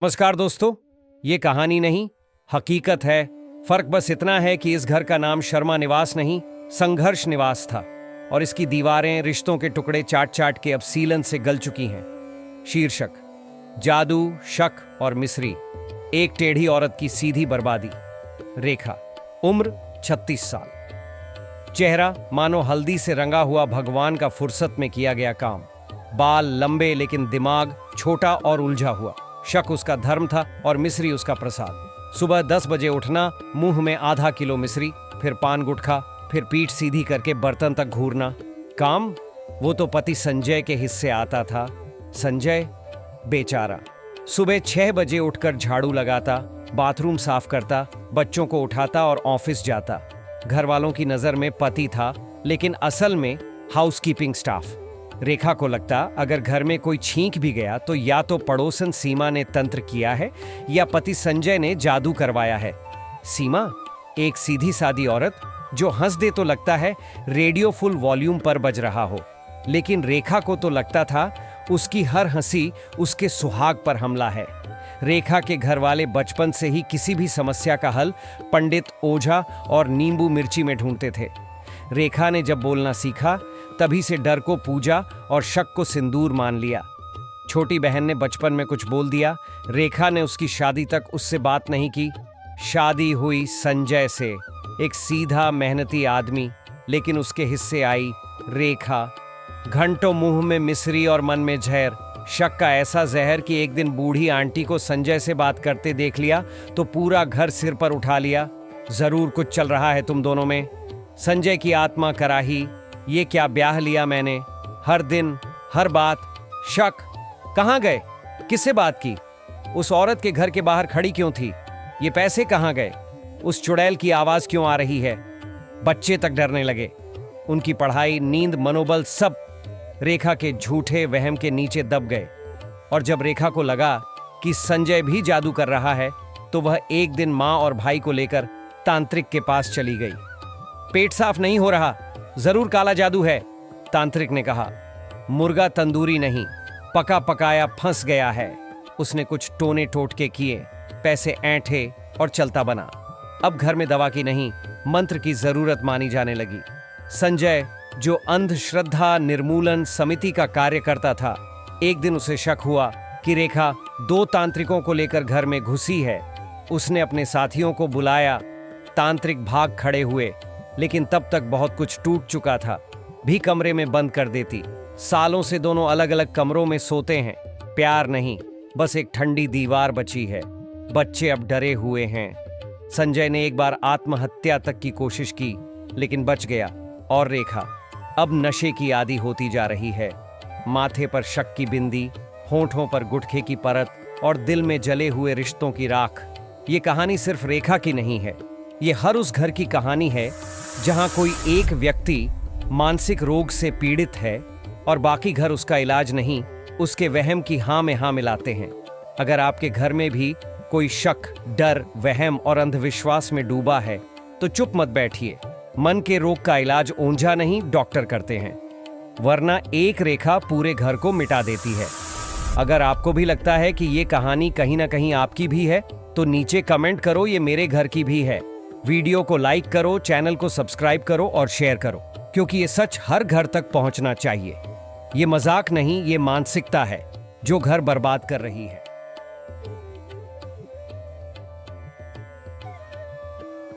नमस्कार दोस्तों, ये कहानी नहीं, हकीकत है। फर्क बस इतना है कि इस घर का नाम शर्मा निवास नहीं, संघर्ष निवास था और इसकी दीवारें रिश्तों के टुकड़े चाट चाट के अब सीलन से गल चुकी हैं। शीर्षक: जादू, शक और मिस्री, एक टेढ़ी औरत की सीधी बर्बादी। रेखा, उम्र 36 साल। चेहरा मानो हल्दी से रंगा हुआ भगवान का फुर्सत में किया गया काम। बाल लंबे लेकिन दिमाग छोटा और उलझा हुआ। शक उसका धर्म था और मिस्री उसका प्रसाद। सुबह 10 बजे उठना, मुंह में आधा किलो मिस्री, फिर पान गुटखा, फिर पीठ सीधी करके बर्तन तक घूरना। काम वो तो पति संजय के हिस्से आता था। संजय बेचारा सुबह 6 बजे उठकर झाड़ू लगाता, बाथरूम साफ करता, बच्चों को उठाता और ऑफिस जाता। घर वालों की नजर में पति था, लेकिन असल में हाउसकीपिंग स्टाफ। रेखा को लगता अगर घर में कोई छींक भी गया तो या तो पड़ोसन सीमा ने तंत्र किया है या पति संजय ने जादू करवाया है। सीमा एक सीधी सादी औरत जो हंस दे तो लगता है रेडियो फुल वॉल्यूम पर बज रहा हो, लेकिन रेखा को तो लगता था उसकी हर हंसी उसके सुहाग पर हमला है। रेखा के घर वाले बचपन से ही किसी भी समस्या का हल पंडित, ओझा और नींबू मिर्ची में ढूंढते थे। रेखा ने जब बोलना सीखा तभी से डर को पूजा और शक को सिंदूर मान लिया। छोटी बहन ने बचपन में कुछ बोल दिया, रेखा ने उसकी शादी तक उससे बात नहीं की। शादी हुई संजय से, एक सीधा मेहनती आदमी, लेकिन उसके हिस्से आई रेखा। घंटों मुंह में मिस्री और मन में जहर। शक का ऐसा जहर कि एक दिन बूढ़ी आंटी को संजय से बात करते देख लिया तो पूरा घर सिर पर उठा लिया। जरूर कुछ चल रहा है तुम दोनों में। संजय की आत्मा कराही, ये क्या ब्याह लिया मैंने, हर दिन हर बात। शक, कहाँ गए, किससे बात की, उस औरत के घर के बाहर खड़ी क्यों थी, ये पैसे कहाँ गए, उस चुड़ैल की आवाज क्यों आ रही है। बच्चे तक डरने लगे। उनकी पढ़ाई, नींद, मनोबल सब रेखा के झूठे वहम के नीचे दब गए। और जब रेखा को लगा कि संजय भी जादू कर रहा है तो वह एक दिन माँ और भाई को लेकर तांत्रिक के पास चली गई। पेट साफ नहीं हो रहा, जरूर काला जादू है, तांत्रिक ने कहा। मुर्गा तंदूरी नहीं, पका पकाया फंस गया है। उसने कुछ टोने टोटके किए, पैसे ऐंठे और चलता बना। अब घर में दवा की नहीं, मंत्र की जरूरत मानी जाने लगी। संजय, जो अंधश्रद्धा निर्मूलन समिति का कार्य करता था, एक दिन उसे शक हुआ कि रेखा 2 तांत्रिकों को लेकर घर में घुसी है। उसने अपने साथियों को बुलाया। तांत्रिक भाग खड़े हुए, लेकिन तब तक बहुत कुछ टूट चुका था। भी कमरे में बंद कर देती। सालों से दोनों अलग अलग कमरों में सोते हैं। प्यार नहीं, बस एक ठंडी दीवार बची है। बच्चे अब डरे हुए हैं। संजय ने एक बार आत्महत्या तक की कोशिश की, लेकिन बच गया। और रेखा अब नशे की आदी होती जा रही है। माथे पर शक की बिंदी, होंठों पर गुटखे की परत और दिल में जले हुए रिश्तों की राख। ये कहानी सिर्फ रेखा की नहीं है, ये हर उस घर की कहानी है जहां कोई एक व्यक्ति मानसिक रोग से पीड़ित है और बाकी घर उसका इलाज नहीं, उसके वहम की हाँ में हाँ मिलाते हैं। अगर आपके घर में भी कोई शक, डर, वहम और अंधविश्वास में डूबा है तो चुप मत बैठिए। मन के रोग का इलाज ओंझा नहीं, डॉक्टर करते हैं, वरना एक रेखा पूरे घर को मिटा देती है। अगर आपको भी लगता है कि ये कहानी कहीं ना कहीं आपकी भी है तो नीचे कमेंट करो, ये मेरे घर की भी है। वीडियो को लाइक करो, चैनल को सब्सक्राइब करो और शेयर करो, क्योंकि ये सच हर घर तक पहुंचना चाहिए। ये मजाक नहीं, ये मानसिकता है जो घर बर्बाद कर रही है।